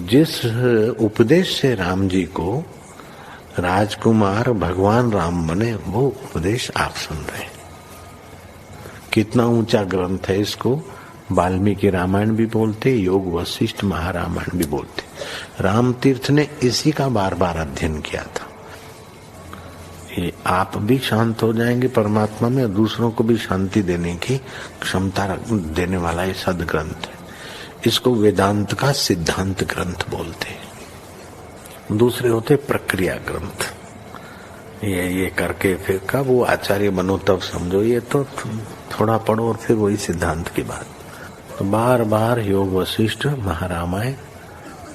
जिस उपदेश से राम जी को राजकुमार भगवान राम बने, वो उपदेश आप सुन रहे हैं। कितना ऊंचा ग्रंथ है। इसको वाल्मीकि रामायण भी बोलते, योग वशिष्ठ महारामायण भी बोलते। राम तीर्थ ने इसी का बार बार अध्ययन किया था। ये आप भी शांत हो जाएंगे परमात्मा में, और दूसरों को भी शांति देने की क्षमता देने वाला ये सदग्रंथ है। इसको वेदांत का सिद्धांत ग्रंथ बोलते हैं। दूसरे होते प्रक्रिया ग्रंथ। ये करके फिर कब वो आचार्य बनो तब समझो, ये तो थोड़ा पढ़ो और फिर वही सिद्धांत की बात। तो बार बार योग वशिष्ठ महारामायण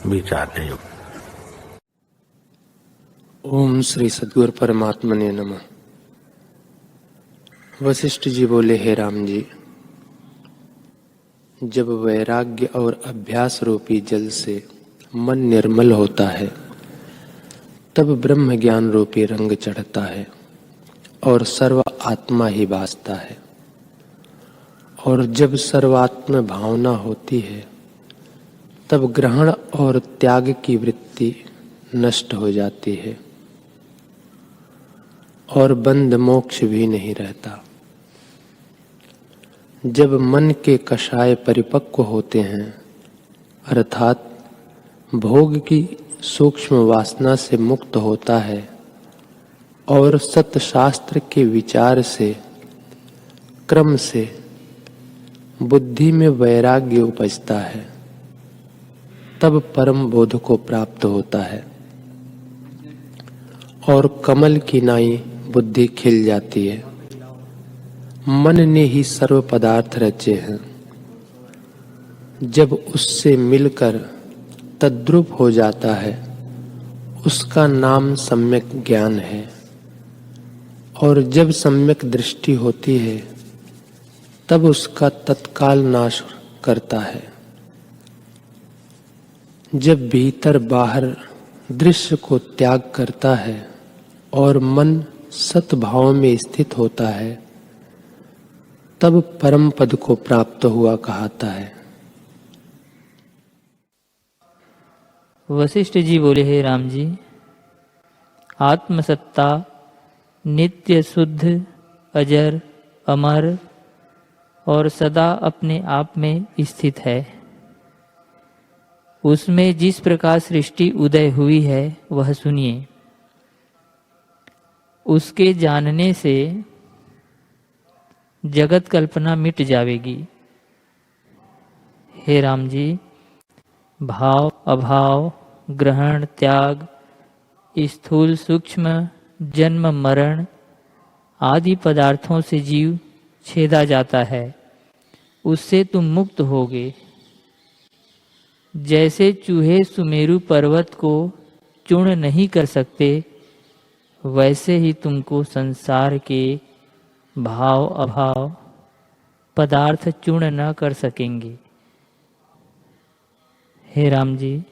विचारने योग। ओम श्री सद्गुरु परमात्मने नमः। वशिष्ठ जी बोले, हे राम जी, जब वैराग्य और अभ्यास रूपी जल से मन निर्मल होता है, तब ब्रह्म ज्ञान रूपी रंग चढ़ता है और सर्व आत्मा ही भासता है। और जब सर्वात्म भावना होती है, तब ग्रहण और त्याग की वृत्ति नष्ट हो जाती है और बंध मोक्ष भी नहीं रहता। जब मन के कषाय परिपक्व होते हैं, अर्थात भोग की सूक्ष्म वासना से मुक्त होता है और सतशास्त्र के विचार से क्रम से बुद्धि में वैराग्य उपजता है, तब परम बोध को प्राप्त होता है और कमल की नाई बुद्धि खिल जाती है। मन ने ही सर्व पदार्थ रचे हैं। जब उससे मिलकर तद्रुप हो जाता है, उसका नाम सम्यक ज्ञान है। और जब सम्यक दृष्टि होती है, तब उसका तत्काल नाश करता है। जब भीतर बाहर दृश्य को त्याग करता है और मन सतभाव में स्थित होता है, तब परम पद को प्राप्त हुआ कहता है। वशिष्ठ जी बोले, हे राम जी, आत्मसत्ता नित्य शुद्ध अजर अमर और सदा अपने आप में स्थित है। उसमें जिस प्रकार सृष्टि उदय हुई है वह सुनिए। उसके जानने से जगत कल्पना मिट जाएगी। हे राम जी, भाव अभाव ग्रहण त्याग स्थूल सूक्ष्म जन्म मरण आदि पदार्थों से जीव छेदा जाता है, उससे तुम मुक्त होगे। जैसे चूहे सुमेरु पर्वत को चूर्ण नहीं कर सकते, वैसे ही तुमको संसार के भाव अभाव पदार्थ चूर्ण न कर सकेंगे। हे राम जी,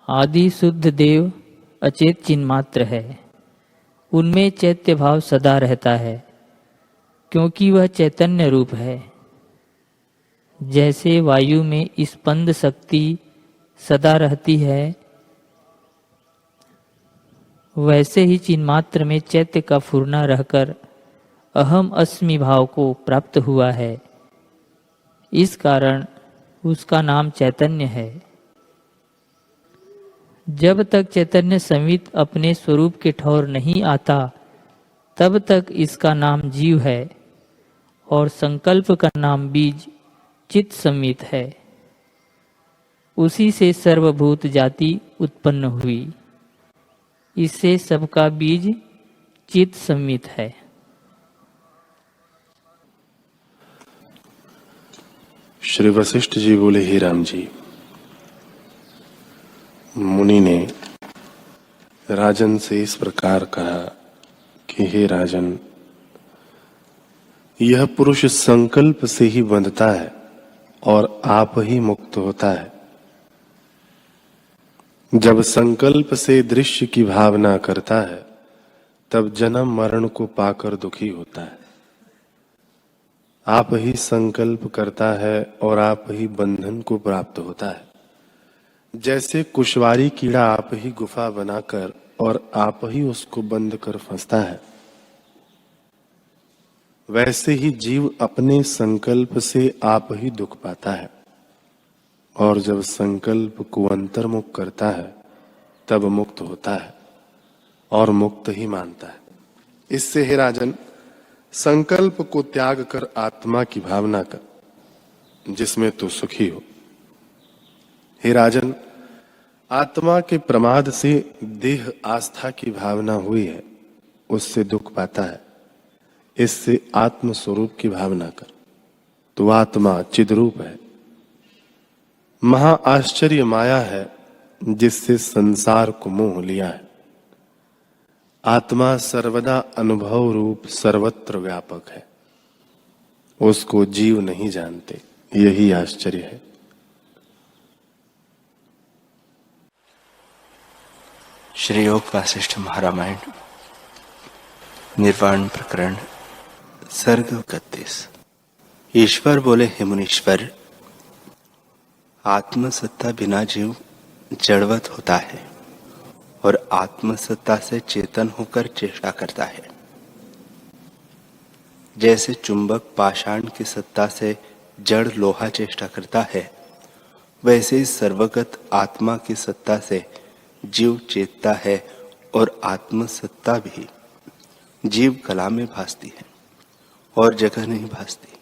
आदि शुद्ध देव अचेत चिन्ह मात्र है। उनमें चैत्य भाव सदा रहता है, क्योंकि वह चैतन्य रूप है। जैसे वायु में स्पंद शक्ति सदा रहती है, वैसे ही चिन्मात्र में चैत्य का फुरना रहकर अहम अस्मि भाव को प्राप्त हुआ है। इस कारण उसका नाम चैतन्य है। जब तक चैतन्य संवित अपने स्वरूप के ठौर नहीं आता, तब तक इसका नाम जीव है और संकल्प का नाम बीज चित्त संवित है। उसी से सर्वभूत जाति उत्पन्न हुई। इससे सबका बीज चित्त संवित है। श्री वशिष्ठ जी बोले, हे राम जी, मुनि ने राजन से इस प्रकार कहा कि हे राजन, यह पुरुष संकल्प से ही बंधता है और आप ही मुक्त होता है। जब संकल्प से दृश्य की भावना करता है, तब जन्म मरण को पाकर दुखी होता है। आप ही संकल्प करता है और आप ही बंधन को प्राप्त होता है। जैसे कुशवारी कीड़ा आप ही गुफा बनाकर और आप ही उसको बंद कर फंसता है, वैसे ही जीव अपने संकल्प से आप ही दुख पाता है, और जब संकल्प को अंतर्मुख करता है तब मुक्त होता है और मुक्त ही मानता है। इससे हे राजन, संकल्प को त्याग कर आत्मा की भावना कर, जिसमें तू सुखी हो। हे राजन, आत्मा के प्रमाद से देह आस्था की भावना हुई है, उससे दुख पाता है। इससे आत्म स्वरूप की भावना कर, तो आत्मा चिद्रूप है। महा आश्चर्य माया है जिससे संसार को मोह लिया है। आत्मा सर्वदा अनुभव रूप सर्वत्र व्यापक है, उसको जीव नहीं जानते, यही आश्चर्य है। श्री योग वासिष्ठ महारामायण निर्वाण प्रकरण सर्ग 31। ईश्वर बोले, हे मुनीश्वर, आत्मसत्ता बिना जीव जड़वत होता है और आत्मसत्ता से चेतन होकर चेष्टा करता है। जैसे चुंबक पाषाण की सत्ता से जड़ लोहा चेष्टा करता है, वैसे ही सर्वगत आत्मा की सत्ता से जीव चेतता है और आत्मसत्ता भी जीव कला में भासती है और जगह नहीं भासती।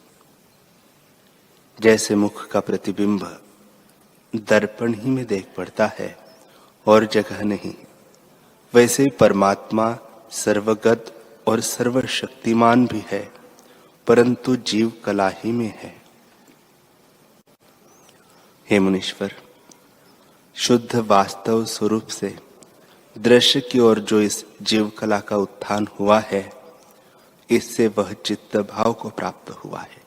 जैसे मुख का प्रतिबिंब दर्पण ही में देख पड़ता है और जगह नहीं, वैसे ही परमात्मा सर्वगत और सर्वशक्तिमान भी है, परंतु जीव कला ही में है। हे मुनीश्वर, शुद्ध वास्तव स्वरूप से दृश्य की ओर जो इस जीव कला का उत्थान हुआ है, इससे वह चित्त भाव को प्राप्त हुआ है।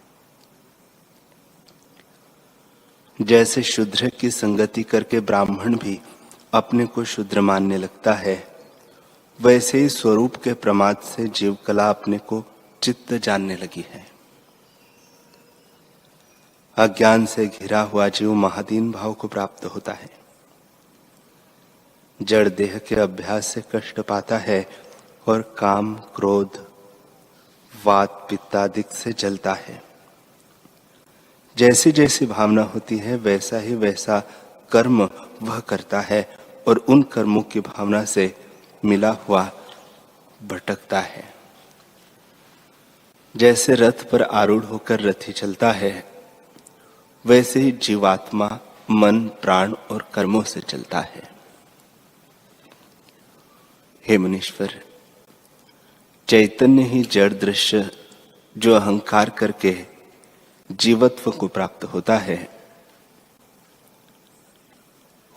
जैसे शूद्र की संगति करके ब्राह्मण भी अपने को शूद्र मानने लगता है, वैसे ही स्वरूप के प्रमाद से जीव कला अपने को चित्त जानने लगी है। अज्ञान से घिरा हुआ जीव महादीन भाव को प्राप्त होता है। जड़ देह के अभ्यास से कष्ट पाता है और काम, क्रोध, वात, पित्तादिक से जलता है। जैसी जैसी भावना होती है, वैसा ही वैसा कर्म वह करता है और उन कर्मों की भावना से मिला हुआ भटकता है। जैसे रथ पर आरूढ़ होकर रथी चलता है, वैसे ही जीवात्मा मन, प्राण और कर्मों से चलता है। हे मुनीश्वर, चैतन्य ही जड़ दृश्य जो अहंकार करके जीवत्व को प्राप्त होता है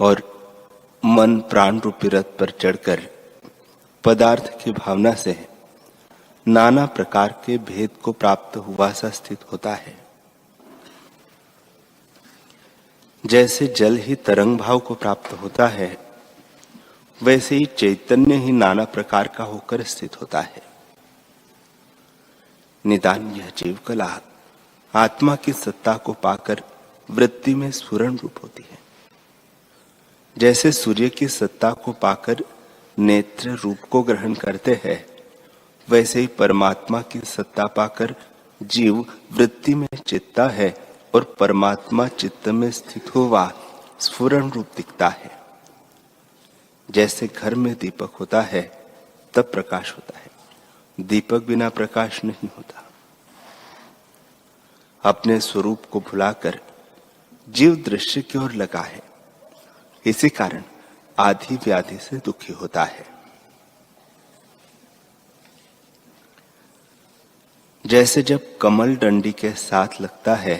और मन प्राण रूपी रथ पर चढ़कर पदार्थ की भावना से नाना प्रकार के भेद को प्राप्त हुआ सा स्थित होता है। जैसे जल ही तरंग भाव को प्राप्त होता है, वैसे ही चैतन्य ही नाना प्रकार का होकर स्थित होता है। निदान यह जीव कला आत्मा की सत्ता को पाकर वृत्ति में स्फुरण रूप होती है। जैसे सूर्य की सत्ता को पाकर नेत्र रूप को ग्रहण करते हैं, वैसे ही परमात्मा की सत्ता पाकर जीव वृत्ति में चित्ता है और परमात्मा चित्त में स्थित हुआ स्फुरण रूप दिखता है। जैसे घर में दीपक होता है तब प्रकाश होता है, दीपक बिना प्रकाश नहीं होता। अपने स्वरूप को भुलाकर जीव दृश्य की ओर लगा है, इसी कारण आदि व्याधि से दुखी होता है। जैसे जब कमल डंडी के साथ लगता है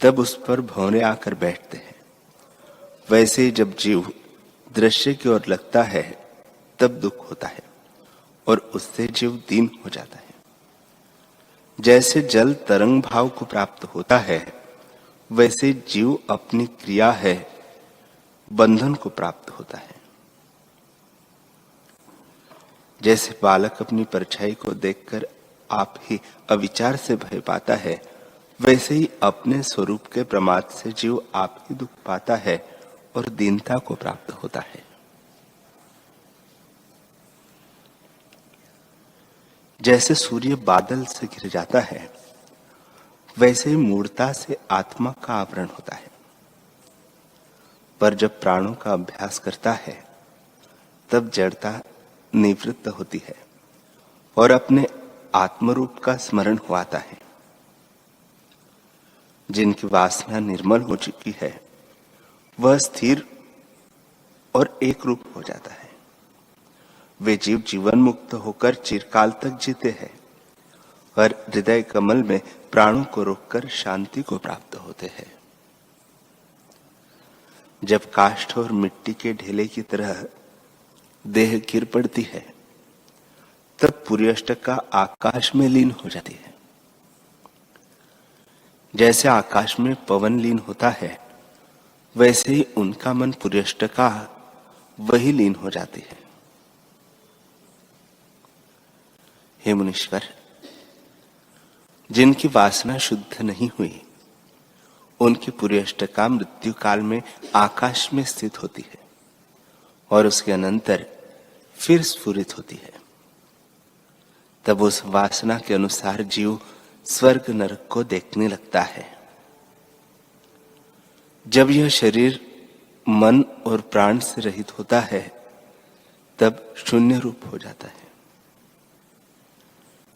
तब उस पर भंवरे आकर बैठते हैं, वैसे ही जब जीव दृश्य की ओर लगता है तब दुख होता है और उससे जीव दीन हो जाता है। जैसे जल तरंग भाव को प्राप्त होता है, वैसे जीव अपनी क्रिया है बंधन को प्राप्त होता है। जैसे बालक अपनी परछाई को देखकर आप ही अविचार से भय पाता है, वैसे ही अपने स्वरूप के प्रमाद से जीव आप ही दुख पाता है और दीनता को प्राप्त होता है। जैसे सूर्य बादल से घिर जाता है, वैसे ही मूढ़ता से आत्मा का आवरण होता है। पर जब प्राणों का अभ्यास करता है, तब जड़ता निवृत्त होती है और अपने आत्मरूप का स्मरण हुआता है। जिनकी वासना निर्मल हो चुकी है, वह स्थिर और एक रूप हो जाता है। वे जीव जीवन मुक्त होकर चिरकाल तक जीते हैं और हृदय कमल में प्राणों को रोककर शांति को प्राप्त होते हैं। जब काष्ठ और मिट्टी के ढेले की तरह देह गिर पड़ती है, तब पुर्यष्टका आकाश में लीन हो जाती है। जैसे आकाश में पवन लीन होता है, वैसे ही उनका मन पुर्यष्टका वही लीन हो जाती है। हे मुनीश्वर, जिनकी वासना शुद्ध नहीं हुई, उनकी पुर्यष्टका मृत्यु काल में आकाश में स्थित होती है और उसके अनंतर फिर स्फुरित होती है। तब उस वासना के अनुसार जीव स्वर्ग नरक को देखने लगता है। जब यह शरीर मन और प्राण से रहित होता है, तब शून्य रूप हो जाता है।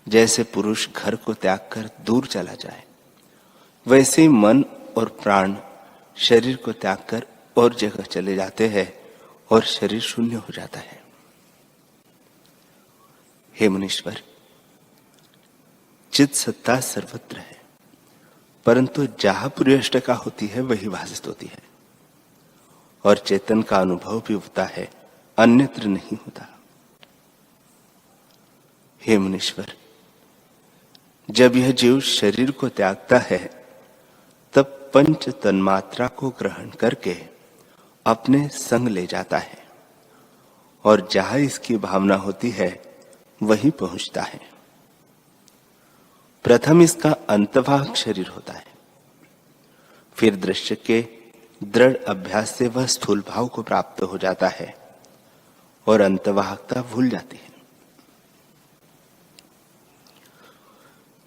जैसे पुरुष घर को त्याग कर दूर चला जाए, वैसे ही मन और प्राण शरीर को त्याग कर और जगह चले जाते हैं और शरीर शून्य हो जाता है। हे मुनीश्वर, चित सत्ता सर्वत्र है, परंतु जहां पुर्यष्टका होती है वही भासित होती है और चेतन का अनुभव भी होता है, अन्यत्र नहीं होता। हे मुनीश्वर, जब यह जीव शरीर को त्यागता है, तब पंच तन्मात्रा को ग्रहण करके अपने संग ले जाता है और जहां इसकी भावना होती है वहीं पहुंचता है। प्रथम इसका अंतवाहक शरीर होता है, फिर दृश्य के दृढ़ अभ्यास से वह स्थूल भाव को प्राप्त हो जाता है और अंतवाहकता भूल जाती है।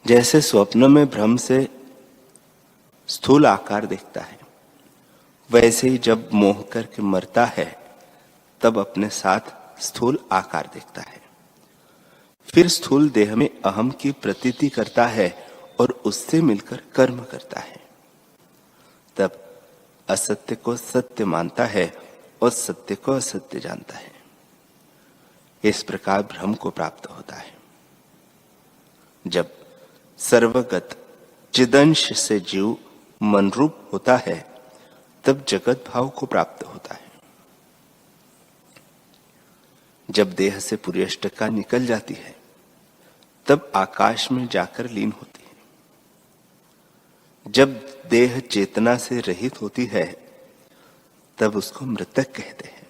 जैसे स्वप्न में भ्रम से स्थूल आकार देखता है, वैसे ही जब मोह करके मरता है, तब अपने साथ स्थूल आकार देखता है। फिर स्थूल देह में अहम की प्रतीति करता है और उससे मिलकर कर्म करता है। तब असत्य को सत्य मानता है और सत्य को असत्य जानता है। इस प्रकार भ्रम को प्राप्त होता है। जब सर्वगत चिदंश से जीव मनरूप होता है, तब जगत भाव को प्राप्त होता है। जब देह से पुर्यष्टका निकल जाती है, तब आकाश में जाकर लीन होती है। जब देह चेतना से रहित होती है, तब उसको मृतक कहते हैं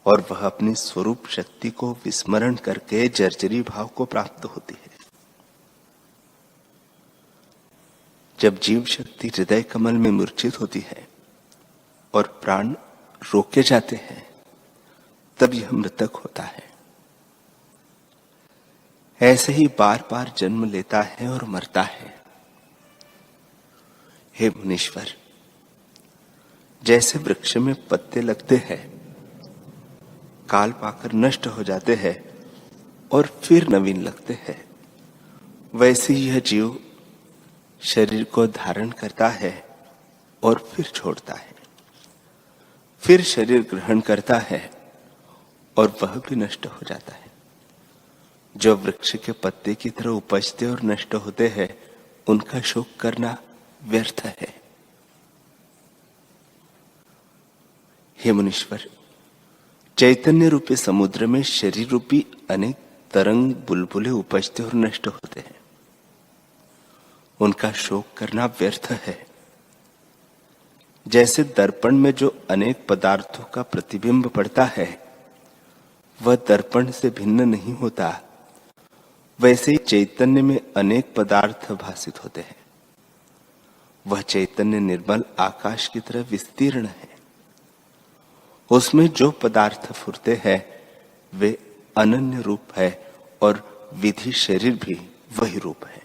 और वह अपनी स्वरूप शक्ति को विस्मरण करके जर्जरी भाव को प्राप्त होती है। जब जीव शक्ति हृदय कमल में मूर्छित होती है और प्राण रोके जाते हैं, तब यह मृतक होता है। ऐसे ही बार बार जन्म लेता है और मरता है। हे मुनीश्वर, जैसे वृक्ष में पत्ते लगते हैं, काल पाकर नष्ट हो जाते हैं और फिर नवीन लगते हैं, वैसे ही यह जीव शरीर को धारण करता है और फिर छोड़ता है, फिर शरीर ग्रहण करता है और वह भी नष्ट हो जाता है। जो वृक्ष के पत्ते की तरह उपजते और नष्ट होते हैं, उनका शोक करना व्यर्थ है। हे मुनीश्वर, चैतन्य रूपी समुद्र में शरीर रूपी अनेक तरंग बुलबुले उपजते और नष्ट होते हैं। उनका शोक करना व्यर्थ है। जैसे दर्पण में जो अनेक पदार्थों का प्रतिबिंब पड़ता है, वह दर्पण से भिन्न नहीं होता, वैसे ही चैतन्य में अनेक पदार्थ भासित होते हैं। वह चैतन्य निर्मल आकाश की तरह विस्तीर्ण है। उसमें जो पदार्थ फुरते हैं वे अनन्य रूप है और विधि शरीर भी वही रूप है।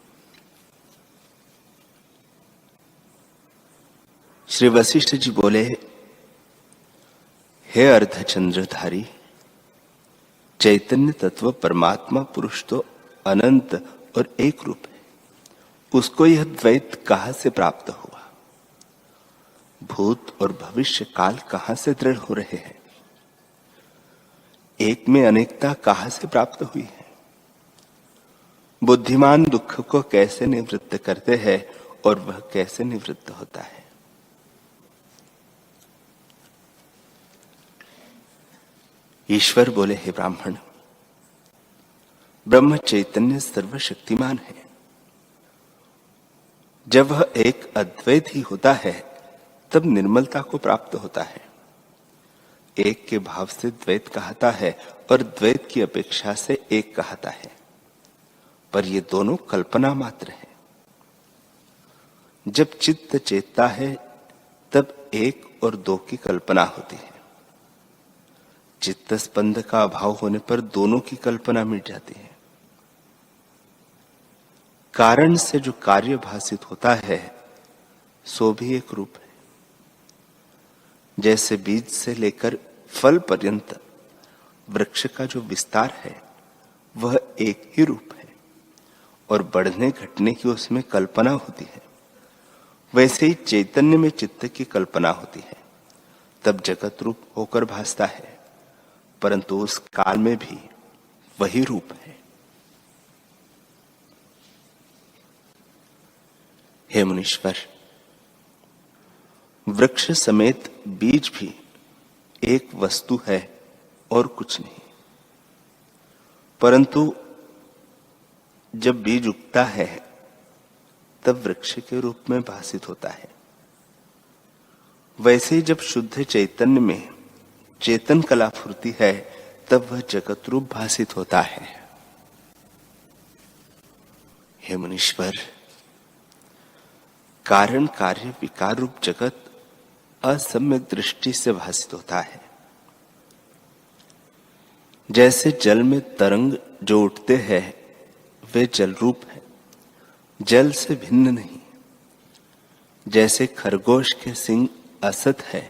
श्री वशिष्ठ जी बोले, हे अर्धचंद्रधारी, चैतन्य तत्व परमात्मा पुरुष तो अनंत और एक रूप है, उसको यह द्वैत कहां से प्राप्त हुआ? भूत और भविष्य काल कहां से दृढ़ हो रहे हैं? एक में अनेकता कहां से प्राप्त हुई है? बुद्धिमान दुख को कैसे निवृत्त करते हैं और वह कैसे निवृत्त होता है? ईश्वर बोले, हे ब्राह्मण, ब्रह्म चैतन्य सर्वशक्तिमान है। जब वह एक अद्वैत ही होता है तब निर्मलता को प्राप्त होता है। एक के भाव से द्वैत कहता है और द्वैत की अपेक्षा से एक कहता है, पर ये दोनों कल्पना मात्र है। जब चित्त चेतता है तब एक और दो की कल्पना होती है। चित्त स्पंद का अभाव होने पर दोनों की कल्पना मिट जाती है। कारण से जो कार्य भासित होता है सो भी एक रूप है। जैसे बीज से लेकर फल पर्यंत वृक्ष का जो विस्तार है वह एक ही रूप है और बढ़ने घटने की उसमें कल्पना होती है, वैसे ही चैतन्य में चित्त की कल्पना होती है, तब जगत रूप होकर भासता है, परंतु उस काल में भी वही रूप है। हे मुनीश्वर, वृक्ष समेत बीज भी एक वस्तु है और कुछ नहीं, परंतु जब बीज उगता है तब वृक्ष के रूप में भासित होता है। वैसे ही जब शुद्ध चैतन्य में चेतन कला फुरती है तब वह जगत रूप भासित होता है। हे मुनीश्वर, कारण कार्य विकार रूप जगत असम्यक दृष्टि से भासित होता है। जैसे जल में तरंग जो उठते हैं वे जल रूप है, जल से भिन्न नहीं। जैसे खरगोश के सिंग असत है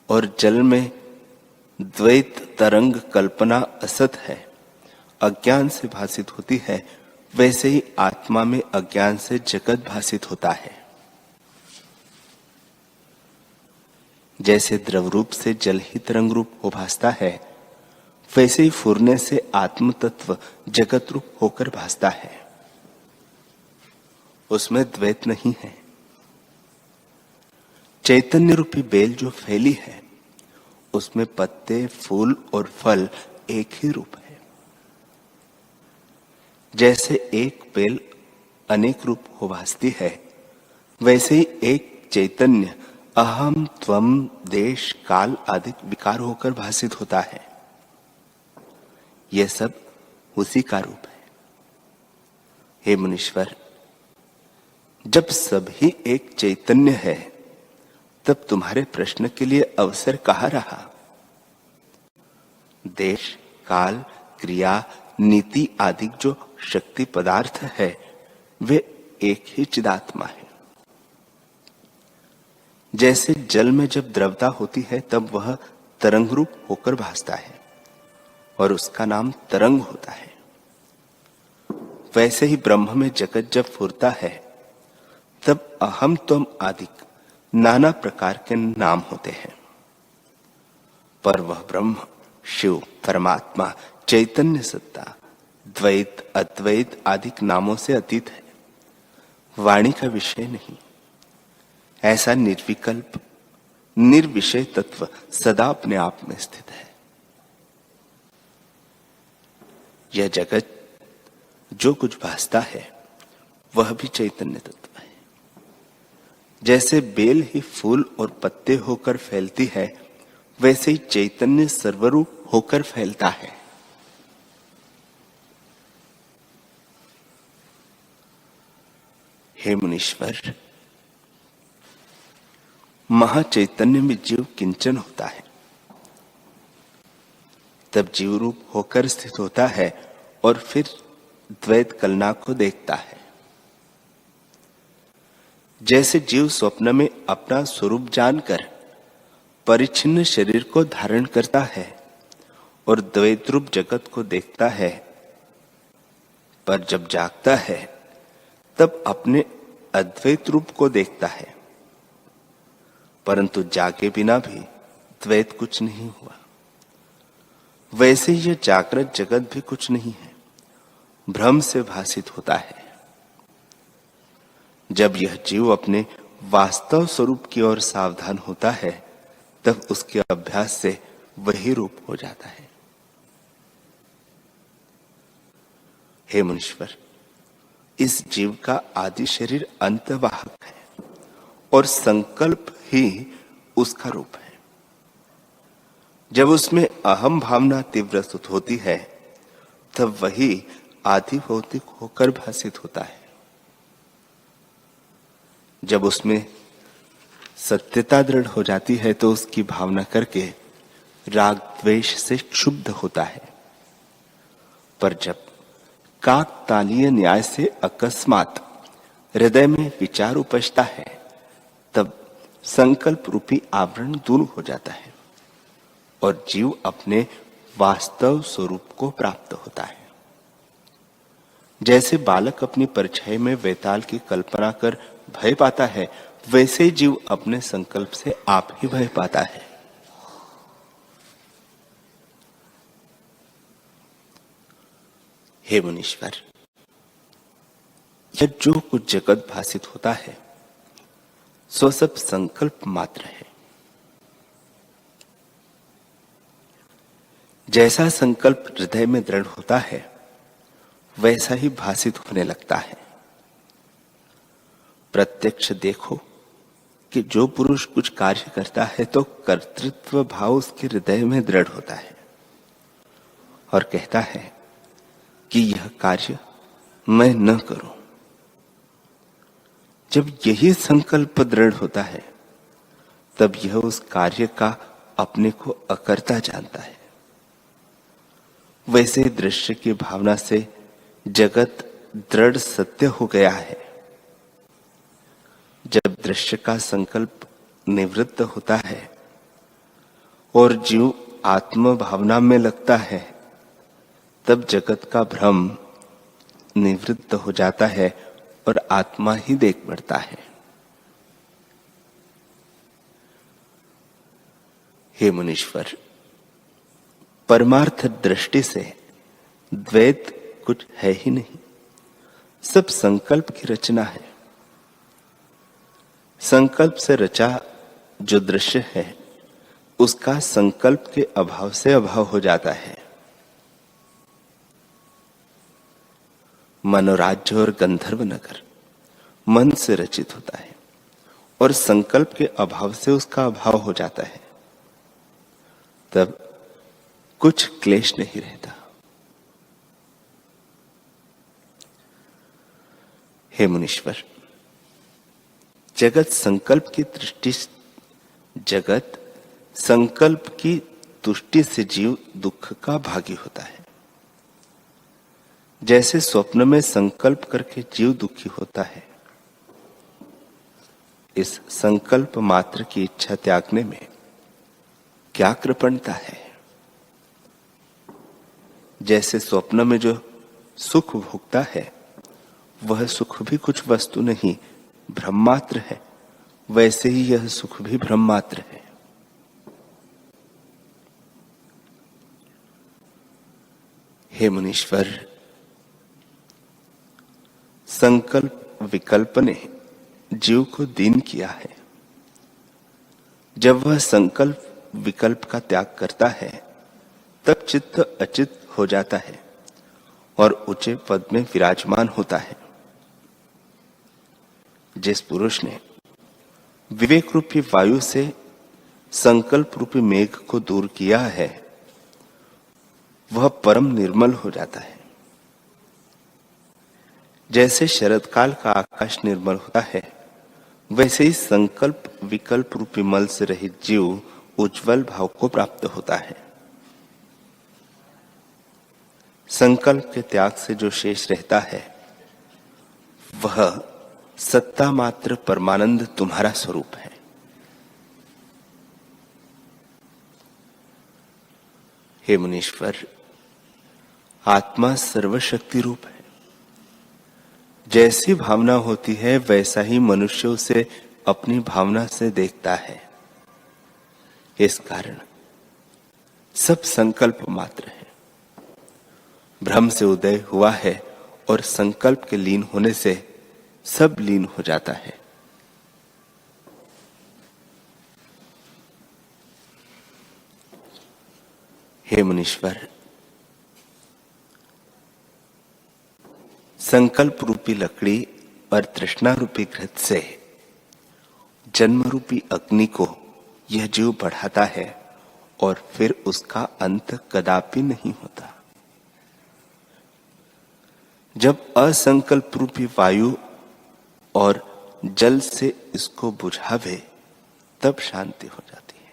और जल में द्वैत तरंग कल्पना असत है, अज्ञान से भासित होती है, वैसे ही आत्मा में अज्ञान से जगत भासित होता है। जैसे द्रव रूप से जल ही तरंग रूप हो भासता है, वैसे ही फुरने से आत्म तत्व जगत रूप होकर भासता है। उसमें द्वैत नहीं है। चैतन्य रूपी बेल जो फैली है उसमें पत्ते, फूल और फल एक ही रूप है। जैसे एक बेल अनेक रूप हो भासती है, वैसे ही एक चैतन्य अहम, त्वम, देश, काल आदि विकार होकर भासित होता है। यह सब उसी का रूप है। हे मुनीश्वर, जब सभी एक चैतन्य है तब तुम्हारे प्रश्न के लिए अवसर कहाँ रहा? देश, काल, क्रिया, नीति आदि जो शक्ति पदार्थ है वे एक ही चिदात्मा है। जैसे जल में जब द्रवता होती है तब वह तरंग रूप होकर भासता है और उसका नाम तरंग होता है, वैसे ही ब्रह्म में जगत जब फुरता है तब अहम, त्वम आदि नाना प्रकार के नाम होते हैं, पर वह ब्रह्म, शिव, परमात्मा, चैतन्य सत्ता, द्वैत, अद्वैत आदि नामों से अतीत है, वाणी का विषय नहीं। ऐसा निर्विकल्प, निर्विषय तत्व सदा अपने आप में स्थित है। यह जगत जो कुछ भासता है वह भी चैतन्य तत्व है। जैसे बेल ही फूल और पत्ते होकर फैलती है, वैसे ही चैतन्य सर्वरूप होकर फैलता है। हे मुनीश्वर, महाचैतन्य में जीव किंचन होता है, तब जीव रूप होकर स्थित होता है और फिर द्वैत कलना को देखता है। जैसे जीव स्वप्न में अपना स्वरूप जानकर परिच्छिन्न शरीर को धारण करता है और द्वैत रूप जगत को देखता है, पर जब जागता है तब अपने अद्वैत रूप को देखता है, परंतु जागे बिना भी द्वैत कुछ नहीं हुआ। वैसे यह जागृत जगत भी कुछ नहीं है, भ्रम से भासित होता है। जब यह जीव अपने वास्तव स्वरूप की ओर सावधान होता है तब उसके अभ्यास से वही रूप हो जाता है। हे मुनीश्वर, इस जीव का आदि शरीर अंतवाहक है और संकल्प ही उसका रूप है। जब उसमें अहम भावना तीव्र होती है तब वही आदि भौतिक होकर भासित होता है। जब उसमें सत्यता दृढ़ हो जाती है तो उसकी भावना करके राग द्वेष से क्षुब्ध होता है, पर जब काकतालीय न्याय से अकस्मात हृदय में विचार उपजता है तब संकल्प रूपी आवरण दूर हो जाता है और जीव अपने वास्तव स्वरूप को प्राप्त होता है। जैसे बालक अपनी परछाई में वेताल की कल्पना कर भय पाता है, वैसे जीव अपने संकल्प से आप ही भय पाता है। हे मुनीश्वर, यह जो कुछ जगत भासित होता है सो सब संकल्प मात्र है। जैसा संकल्प हृदय में दृढ़ होता है वैसा ही भासित होने लगता है। प्रत्यक्ष देखो कि जो पुरुष कुछ कार्य करता है तो कर्तृत्व भाव उसके हृदय में दृढ़ होता है और कहता है कि यह कार्य मैं न करूं। जब यही संकल्प दृढ़ होता है तब यह उस कार्य का अपने को अकर्ता जानता है। वैसे दृश्य की भावना से जगत दृढ़ सत्य हो गया है। जब दृश्य का संकल्प निवृत्त होता है और जीव आत्म भावना में लगता है तब जगत का भ्रम निवृत्त हो जाता है और आत्मा ही देख बढ़ता है। हे मुनीश्वर, परमार्थ दृष्टि से द्वैत कुछ है ही नहीं, सब संकल्प की रचना है। संकल्प से रचा जो दृश्य है उसका संकल्प के अभाव से अभाव हो जाता है। मनोराज्य और गंधर्व नगर मन से रचित होता है और संकल्प के अभाव से उसका अभाव हो जाता है, तब कुछ क्लेश नहीं रहता। हे मुनीश्वर, जगत संकल्प की तुष्टि से जीव दुख का भागी होता है। जैसे स्वप्न में संकल्प करके जीव दुखी होता है, इस संकल्प मात्र की इच्छा त्यागने में क्या कृपणता है। जैसे स्वप्न में जो सुख भोगता है वह सुख भी कुछ वस्तु नहीं, भ्रम मात्र है, वैसे ही यह सुख भी भ्रम मात्र है। हे मुनीश्वर, संकल्प विकल्प ने जीव को दीन किया है। जब वह संकल्प विकल्प का त्याग करता है तब चित्त अचित हो जाता है और ऊंचे पद में विराजमान होता है। जिस पुरुष ने विवेक रूपी वायु से संकल्प रूपी मेघ को दूर किया है वह परम निर्मल हो जाता है। जैसे शरद काल का आकाश निर्मल होता है वैसे ही संकल्प विकल्प रूपी मल से रहित जीव उज्जवल भाव को प्राप्त होता है। संकल्प के त्याग से जो शेष रहता है वह सत्ता मात्र परमानंद तुम्हारा स्वरूप है। हे मुनीश्वर, आत्मा सर्वशक्ति रूप है। जैसी भावना होती है वैसा ही मनुष्य उसे अपनी भावना से देखता है। इस कारण सब संकल्प मात्र है। भ्रम से उदय हुआ है और संकल्प के लीन होने से सब लीन हो जाता है। हे मुनीश्वर, संकल्प रूपी लकड़ी और तृष्णा रूपी घृत से जन्म रूपी अग्नि को यह जीव बढ़ाता है और फिर उसका अंत कदापि नहीं होता। जब असंकल्प रूपी वायु और जल से इसको बुझावे तब शांति हो जाती है।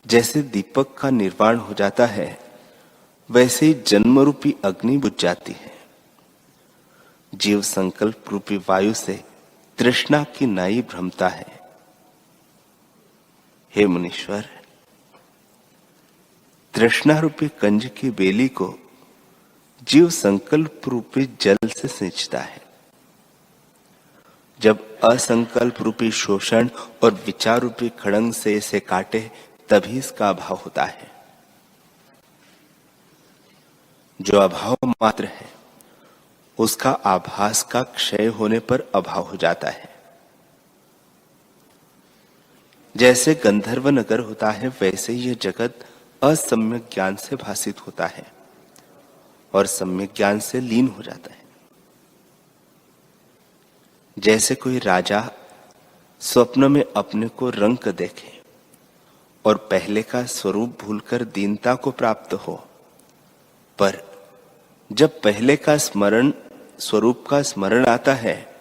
जैसे दीपक का निर्वाण हो जाता है वैसे ही जन्म रूपी अग्नि बुझ जाती है। जीव संकल्प रूपी वायु से तृष्णा की नाई भ्रमता है। हे मुनीश्वर, तृष्णा रूपी कंज की बेली को जीव संकल्प रूपी जल से सींचता है। जब असंकल्प रूपी शोषण और विचार रूपी खड़ंग से इसे काटे तभी इसका अभाव होता है। जो अभाव मात्र है उसका आभास का क्षय होने पर अभाव हो जाता है। जैसे गंधर्व नगर होता है वैसे यह जगत असम्यक ज्ञान से भासित होता है और सम्यक ज्ञान से लीन हो जाता है। जैसे कोई राजा स्वप्न में अपने को रंग देखे और पहले का स्वरूप भूलकर दीनता को प्राप्त हो, पर जब पहले का स्वरूप का स्मरण आता है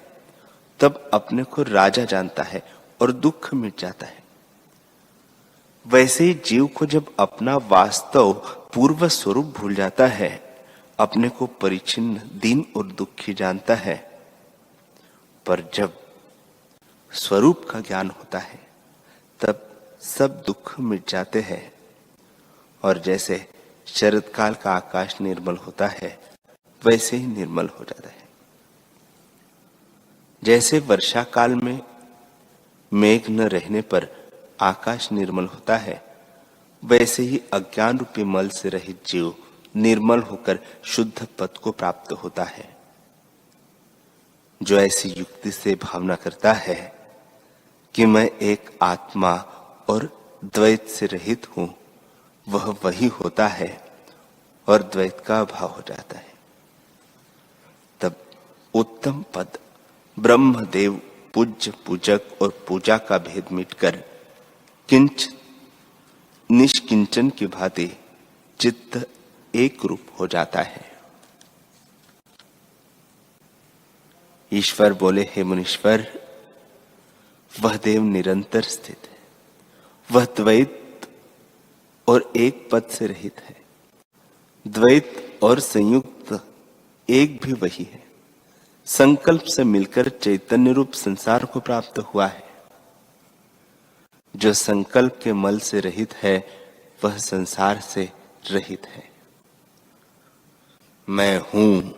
तब अपने को राजा जानता है और दुख मिट जाता है। वैसे ही जीव को जब अपना वास्तव पूर्व स्वरूप भूल जाता है, अपने को परिचिन्न, दीन और दुखी जानता है, पर जब स्वरूप का ज्ञान होता है तब सब दुख मिट जाते हैं। और जैसे शरद काल का आकाश निर्मल होता है वैसे ही निर्मल हो जाता है। जैसे वर्षा काल में मेघ न रहने पर आकाश निर्मल होता है, वैसे ही अज्ञान रूपी मल से रहित जीव निर्मल होकर शुद्ध पद को प्राप्त होता है। जो ऐसी युक्ति से भावना करता है कि मैं एक आत्मा और द्वैत से रहित हूं, वह वही होता है और द्वैत का अभाव हो जाता है। तब उत्तम पद ब्रह्मदेव, पूज्य, पूजक और पूजा का भेद मिटकर किंच निष्किंचन की भांति चित्त एक रूप हो जाता है। ईश्वर बोले, हे मुनीश्वर, वह देव निरंतर स्थित है, वह द्वैत और एक पद से रहित है। द्वैत और संयुक्त एक भी वही है। संकल्प से मिलकर चैतन्य रूप संसार को प्राप्त हुआ है। जो संकल्प के मल से रहित है वह संसार से रहित है। मैं हूं,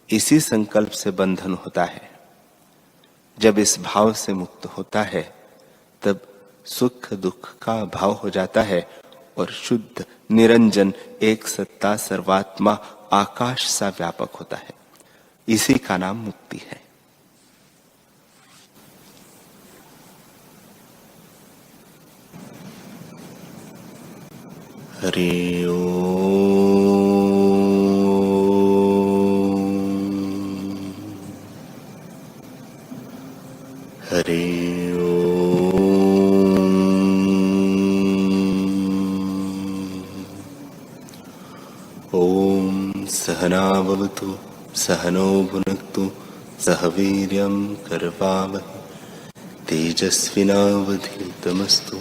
इसी संकल्प से बंधन होता है। जब इस भाव से मुक्त होता है तब सुख दुख का अभाव हो जाता है और शुद्ध निरंजन एक सत्ता सर्वात्मा आकाश सा व्यापक होता है। इसी का नाम मुक्ति है। हरि ओम। हरि ओम। ओम सहना भवतु सहनो भुनक्तु सह वीर्यं करवावहै तेजस्विनावधीतमस्तु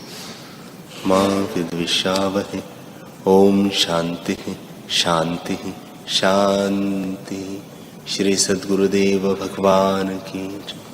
मा विद्विषावहै। ओम शांति शांति शांति। श्री सद्गुरुदेव भगवान की जय।